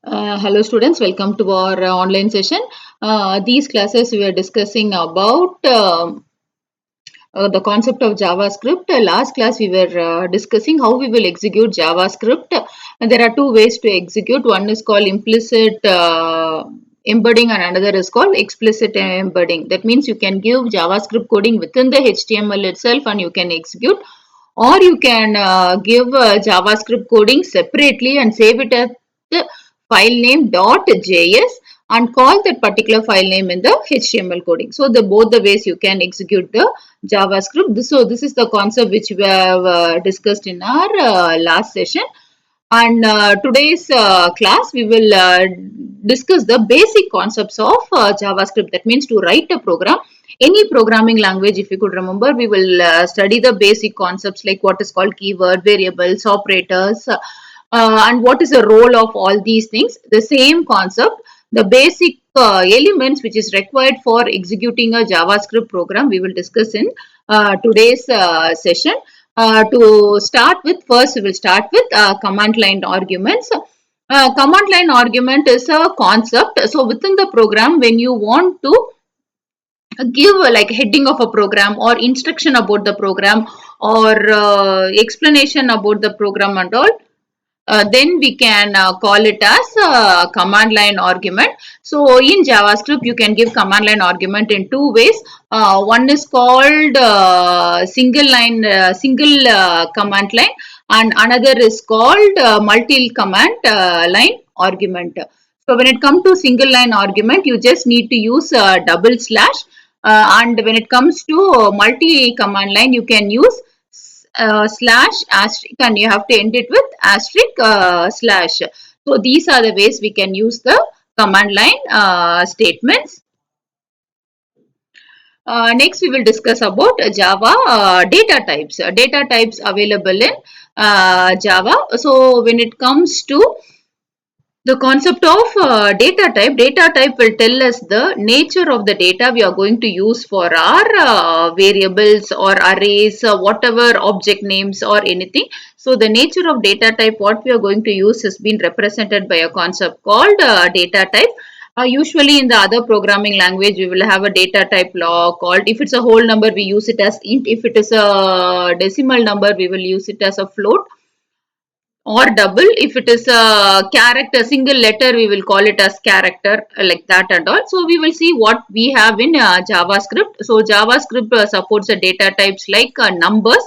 Hello students, welcome to our online session. These classes we are discussing about the concept of JavaScript. Last class we were discussing how we will execute JavaScript. There are two ways to execute. One is called implicit embedding and another is called explicit embedding. That means you can give JavaScript coding within the HTML itself and you can execute, or you can give JavaScript coding separately and save it as the file name .js and call that particular file name in the HTML coding. So both the ways you can execute the JavaScript. So this is the concept which we have discussed in our last session. And today's class we will discuss the basic concepts of JavaScript. That means to write a program, any programming language, if you could remember, we will study the basic concepts like what is called keyword, variables, operators, and what is the role of all these things. The same concept, the basic elements which is required for executing a JavaScript program, we will discuss in today's session. To start with, first we will start with command line arguments. Command line argument is a concept. So within the program, when you want to give like heading of a program or instruction about the program or explanation about the program and all, then we can call it as command line argument. So in JavaScript, you can give command line argument in two ways. One is called single command line, and another is called multi command line argument. So when it comes to single line argument, you just need to use double slash, and when it comes to multi command line, you can use slash asterisk, and you have to end it with asterisk slash. So these are the ways we can use the command line statements. Next we will discuss about Java data types. Data types available in Java. So when it comes to the concept of data type will tell us the nature of the data we are going to use for our variables or arrays, whatever object names or anything. So the nature of data type, what we are going to use, has been represented by a concept called data type. Usually in the other programming language, we will have a data type law called, if it's a whole number, we use it as int. If it is a decimal number, we will use it as a float or double. If it is a character, single letter, we will call it as character, like that and all. So we will see what we have in JavaScript. So JavaScript supports the data types like numbers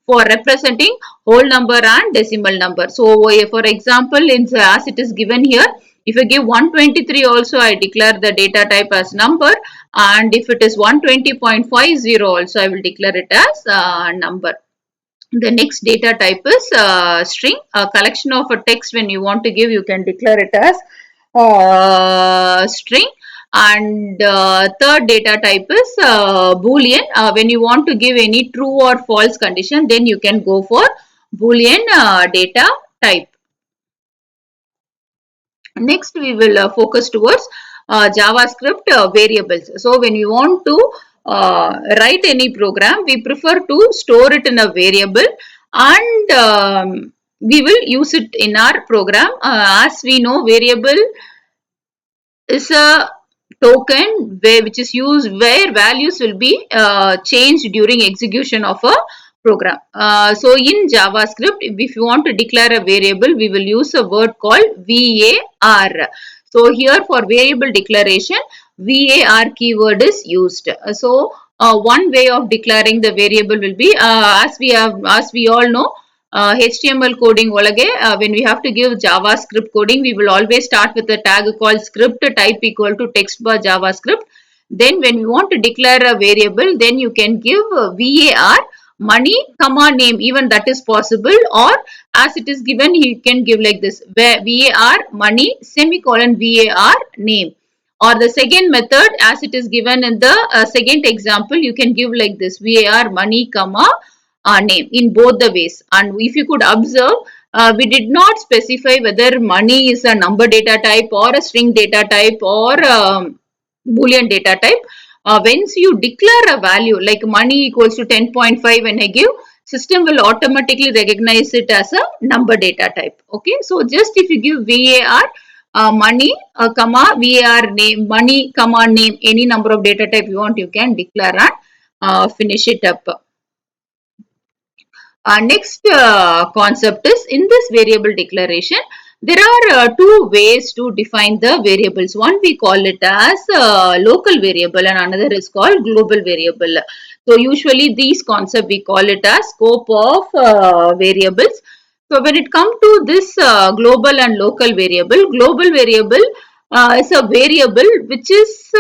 for representing whole number and decimal number. So for example, as it is given here, if I give 123 also, I declare the data type as number, and if it is 120.50 also, I will declare it as number. The next data type is string, a collection of a text. When you want to give, you can declare it as string. And third data type is boolean. When you want to give any true or false condition, then you can go for boolean data type. Next we will focus towards JavaScript variables. So when you want to write any program, we prefer to store it in a variable, and we will use it in our program. As we know, variable is a token which is used where values will be changed during execution of a program. So in JavaScript, if you want to declare a variable, we will use a word called var. So here for variable declaration, var keyword is used. So one way of declaring the variable will be, as we all know, HTML coding olage, when we have to give JavaScript coding, we will always start with a tag called script type equal to text bar JavaScript. Then when we want to declare a variable, then you can give var money comma name, even that is possible, or as it is given, you can give like this, var money semicolon var name. Or the second method, as it is given in the second example, you can give like this, var money comma name, in both the ways. And if you could observe, we did not specify whether money is a number data type or a string data type or boolean data type. Once you declare a value like money equals to 10.5, when I give, system will automatically recognize it as a number data type. Okay, so just if you give var money, comma, var name, money, comma, name, any number of data type you want, you can declare and finish it up. Next concept is in this variable declaration, there are two ways to define the variables. One we call it as local variable and another is called global variable. So usually these concepts we call it as scope of variables. So when it comes to this global and local variable is a variable which is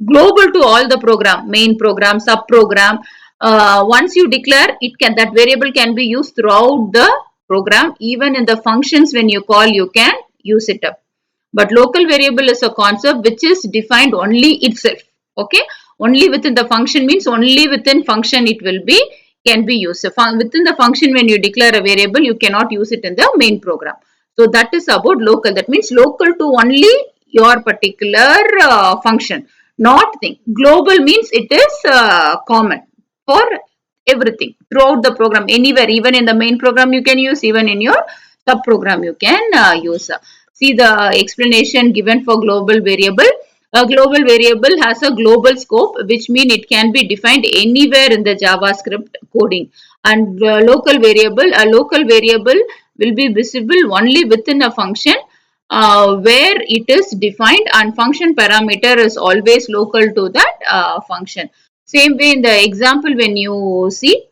global to all the program, main program, sub program. Once you declare, it can, that variable can be used throughout the program. Even in the functions when you call, you can use it up. But local variable is a concept which is defined only itself. Okay, only within the function means only within function it will be, can be used. So within the function when you declare a variable, you cannot use it in the main program. So that is about local. That means local to only your particular function, not thing. Global means it is common for everything throughout the program, anywhere, even in the main program you can use, even in your sub program you can use. See the explanation given for global variable. A global variable has a global scope, which means it can be defined anywhere in the JavaScript coding. And a local variable will be visible only within a function where it is defined, and function parameter is always local to that function. Same way in the example when you see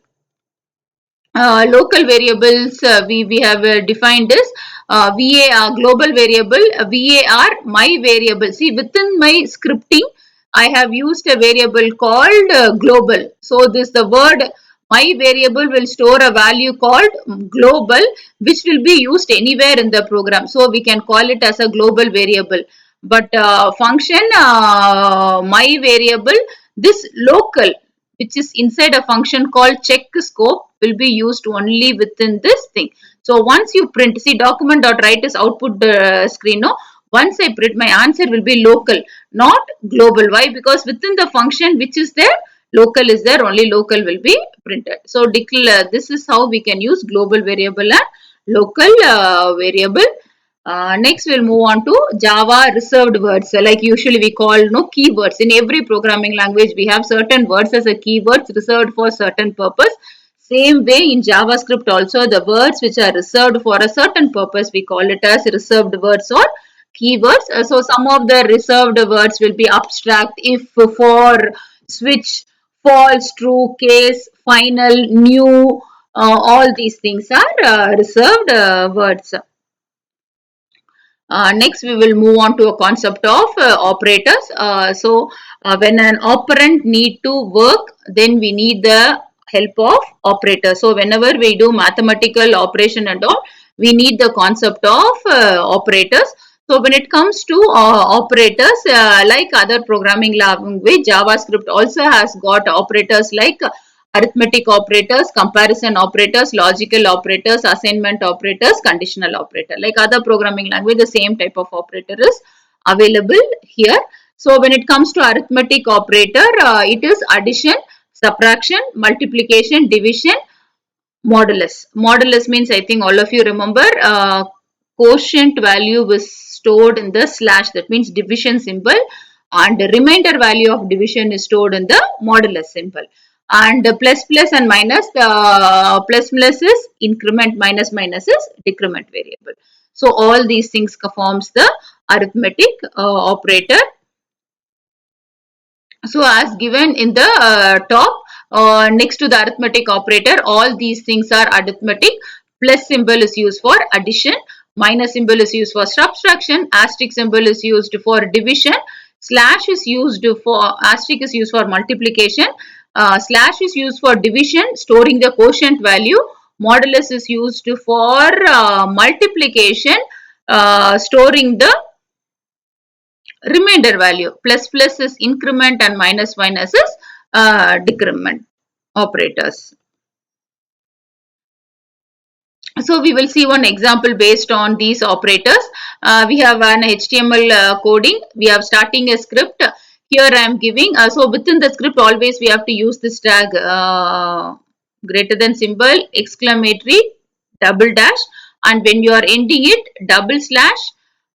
local variables, we have defined this VAR global variable, VAR my variable. See, within my scripting I have used a variable called global. So this the word my variable will store a value called global, which will be used anywhere in the program. So we can call it as a global variable. But function my variable, this local, which is inside a function called check scope, will be used only within this thing. So once you print, see document.write is output screen. No, once I print, my answer will be local, not global. Why? Because within the function which is there, local is there, only local will be printed. So declare, this is how we can use global variable and local variable. Next, we'll move on to Java reserved words. Like usually we call keywords. In every programming language, we have certain words as a keywords reserved for certain purpose. Same way in JavaScript also, the words which are reserved for a certain purpose, we call it as reserved words or keywords. So some of the reserved words will be abstract, if, for, switch, false, true, case, final, new. All these things are reserved words. Next, we will move on to a concept of operators. When an operand need to work, then we need the help of operator. So, whenever we do mathematical operation and all, we need the concept of operators. So, when it comes to operators, like other programming language, JavaScript also has got operators like arithmetic operators, comparison operators, logical operators, assignment operators, conditional operator. Like other programming language, the same type of operator is available here. So when it comes to arithmetic operator, it is addition, subtraction, multiplication, division, modulus. Modulus means, I think all of you remember, quotient value was stored in the slash, that means division symbol, and the remainder value of division is stored in the modulus symbol. And plus plus and minus, plus plus is increment, minus minus is decrement variable. So all these things forms the arithmetic operator. So as given in the top, next to the arithmetic operator, all these things are arithmetic. Plus symbol is used for addition, minus symbol is used for subtraction, asterisk symbol is used for division, slash is used for, asterisk is used for multiplication, slash is used for division, storing the quotient value, modulus is used for multiplication, storing the remainder value. Plus plus is increment and minus minus is decrement operators. So we will see one example based on these operators. We have an HTML coding. We have starting a script. Here I am giving. So within the script, always we have to use this tag greater than symbol, exclamatory, double dash, and when you are ending it, double slash,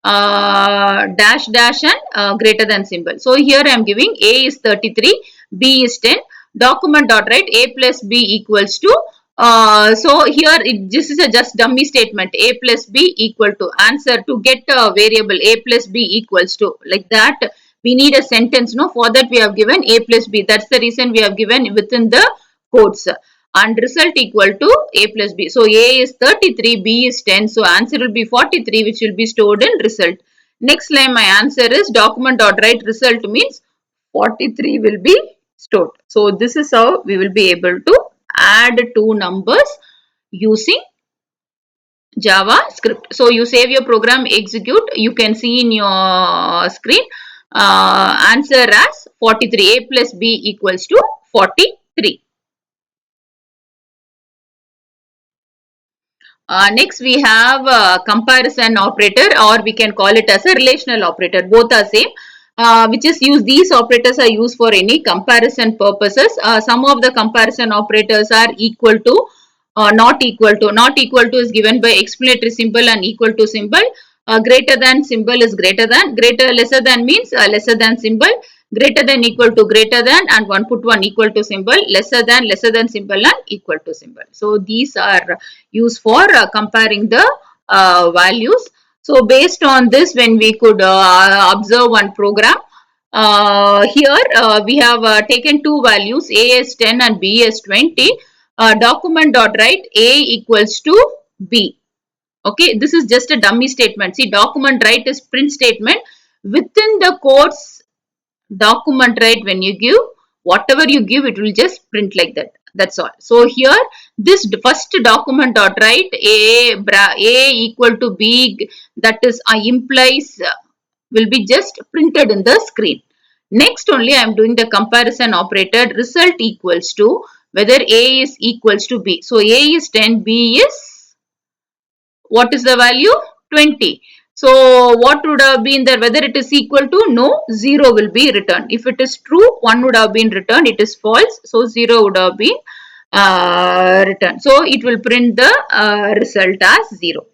dash dash and greater than symbol. So here I am giving A is 33, B is 10. Document dot write A plus B equals to. So here this is a just dummy statement. A plus B equal to answer to get a variable A plus B equals to, like that. We need a sentence. No, for that we have given A plus B. That's the reason we have given within the quotes, and result equal to A plus B. So A is 33, B is 10. So answer will be 43, which will be stored in result. Next line my answer is document dot write result means 43 will be stored. So this is how we will be able to add two numbers using JavaScript. So you save your program, execute. You can see in your screen answer as 43. A plus B equals to 43. Next we have comparison operator, or we can call it as a relational operator. Both are same. Which is used, these operators are used for any comparison purposes. Some of the comparison operators are equal to, not equal to. Not equal to is given by explanatory symbol and equal to symbol. Greater than symbol is greater than. Lesser than means lesser than symbol. Greater than equal to greater than, and one put one equal to symbol. Lesser than symbol and equal to symbol. So these are used for comparing the values. So based on this, when we could observe one program, here we have taken two values, A is 10 and B is 20. Document dot write A equals to B. Okay, this is just a dummy statement. See, document write is print statement. Within the quotes, document write, when you give, whatever you give, it will just print like that. That's all. So here, this first document dot write A equal to B, that is implies will be just printed in the screen. Next only I am doing the comparison operator, result equals to whether A is equals to B. So A is 10, B is, what is the value? 20. So what would have been there? Whether it is equal to, no, 0 will be returned. If it is true, 1 would have been returned. It is false, so 0 would have been returned. So it will print the result as 0.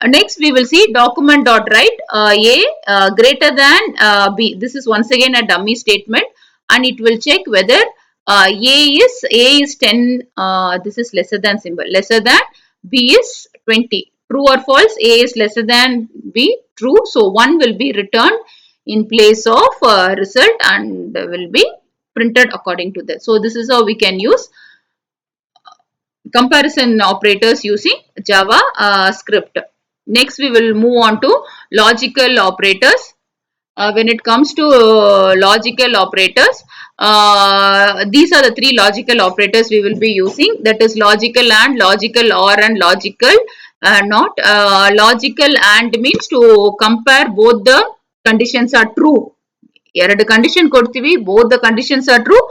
Next we will see document dot write A greater than B. This is once again a dummy statement, and it will check whether A is 10. This is lesser than symbol. Lesser than, B is 20. True or false? A is lesser than B. True. So 1 will be returned in place of result and will be printed according to that. So this is how we can use comparison operators using JavaScript. Next we will move on to logical operators. When it comes to logical operators, these are the three logical operators we will be using, that is logical and, logical or, and logical not. Logical and means to compare both the conditions are true. ಎರಡು condition ಕೊಡ್ತೀವಿ, both the conditions are true,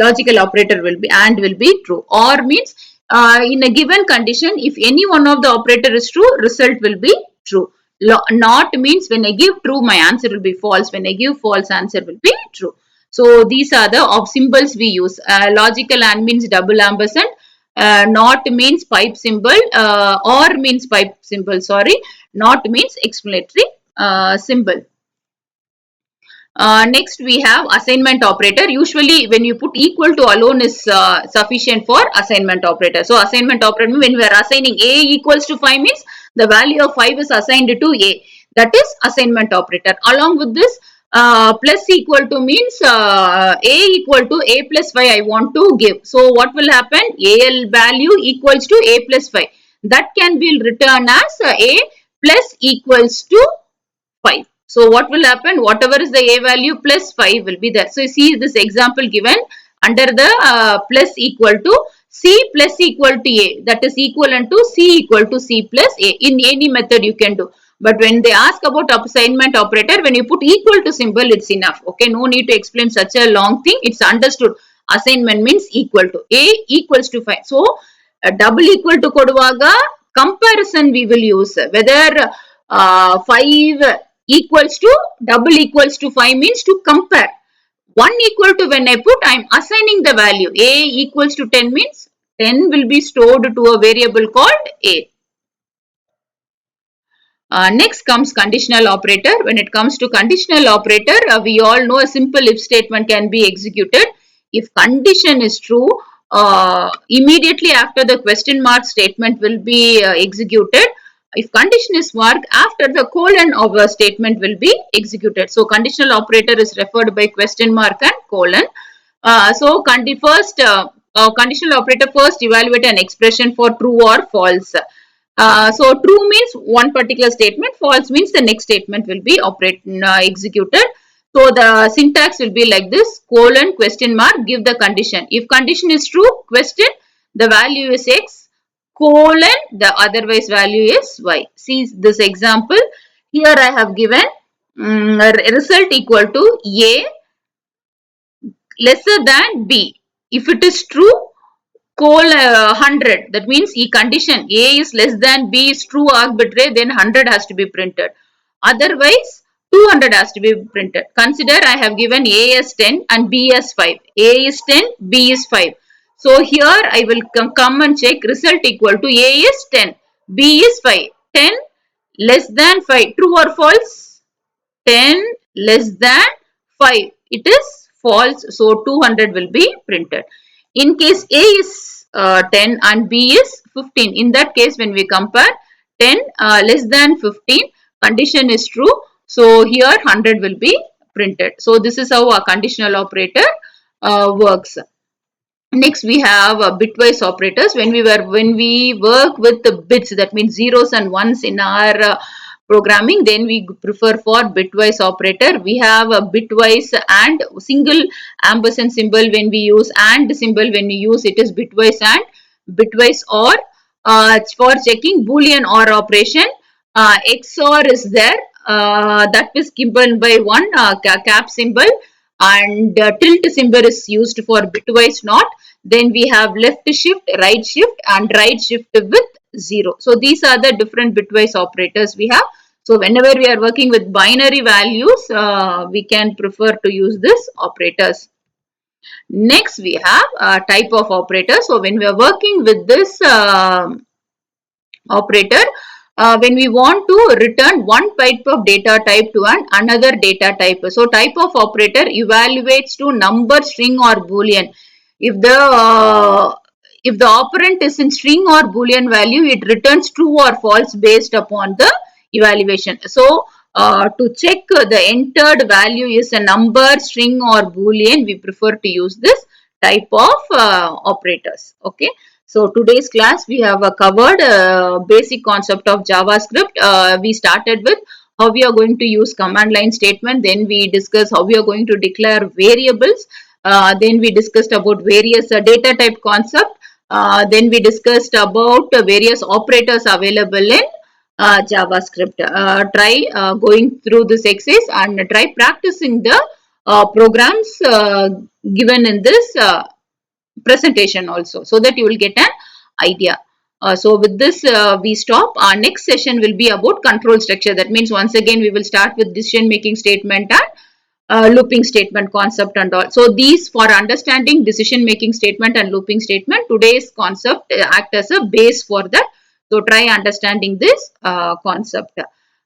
logical operator will be and will be true. Or means in a given condition, if any one of the operator is true, result will be true. Not means when I give true, my answer will be false. When I give false, answer will be true. So these are the symbols we use. Logical and means double ampersand. Not means pipe symbol. Or means pipe symbol. Sorry. Not means explanatory symbol. Next we have assignment operator. Usually when you put equal to alone is sufficient for assignment operator. So assignment operator, when we are assigning A equals to 5 means the value of 5 is assigned to A. That is assignment operator. Along with this, plus equal to means A equal to A plus 5 I want to give. So what will happen? AL value equals to A plus 5. That can be written as A plus equals to 5. So what will happen? Whatever is the A value plus 5 will be there. So you see this example given under the plus equal to C plus equal to A. That is equivalent to C equal to C plus A. In any method you can do. But when they ask about assignment operator, when you put equal to symbol, it's enough. Okay, no need to explain such a long thing. It's understood. Assignment means equal to. A equals to 5. So double equal to koduvaga comparison we will use. Whether 5 equals to double equals to 5 means to compare. 1 equal to, when I put, I am assigning the value. A equals to 10 means 10 will be stored to a variable called A. Next comes conditional operator. When it comes to conditional operator, we all know a simple if statement can be executed. If condition is true, immediately after the question mark statement will be executed. If condition is marked, after the colon of a statement will be executed. So conditional operator is referred by question mark and colon. Conditional operator first evaluate an expression for true or false. So true means one particular statement, false means the next statement will be executed. So the syntax will be like this: colon question mark, give the condition. If condition is true, question, the value is x, colon, the otherwise value is y. See this example. Here I have given result equal to a lesser than b. If it is true, 100, that means e condition a is less than b is true arbitrary, then 100 has to be printed. Otherwise 200 has to be printed. Consider I have given a as 10 and b as 5. A is 10, b is 5. So here I will come and check result equal to a is 10, b is 5. 10 less than 5, true or false? 10 less than 5, it is false, so 200 will be printed. In case A is 10 and B is 15, in that case when we compare 10 less than 15, condition is true, so here 100 will be printed. So this is how a conditional operator works. Next we have bitwise operators. When we work with the bits, that means zeros and ones in our programming, then we prefer for bitwise operator. We have a bitwise and single ampersand symbol when we use, and symbol when we use, it is bitwise and bitwise OR. For checking Boolean OR operation, XOR is there, that is given by one cap symbol, and tilt symbol is used for bitwise NOT. Then we have left shift, and right shift with 0. So these are the different bitwise operators we have. So whenever we are working with binary values, we can prefer to use this operators. Next we have type of operator. So when we are working with this operator, when we want to return one type of data type to another data type. So type of operator evaluates to number, string or boolean. If the operand is in string or boolean value, it returns true or false based upon the evaluation. So to check the entered value is a number, string or boolean, we prefer to use this type of operators. Okay. So today's class we have covered basic concept of JavaScript. We started with how we are going to use command line statement. Then we discussed how we are going to declare variables. Then we discussed about various data type concept. Then we discussed about various operators available in JavaScript. Try going through this exercise and try practicing the programs given in this presentation also, so that you will get an idea. So with this we stop. Our next session will be about control structure. That means once again we will start with decision making statement and looping statement concept and all. So these, for understanding decision making statement and looping statement, today's concept act as a base for that. So try understanding this concept.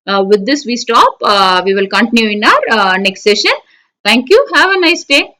With this we stop. We will continue in our next session. Thank you. Have a nice day.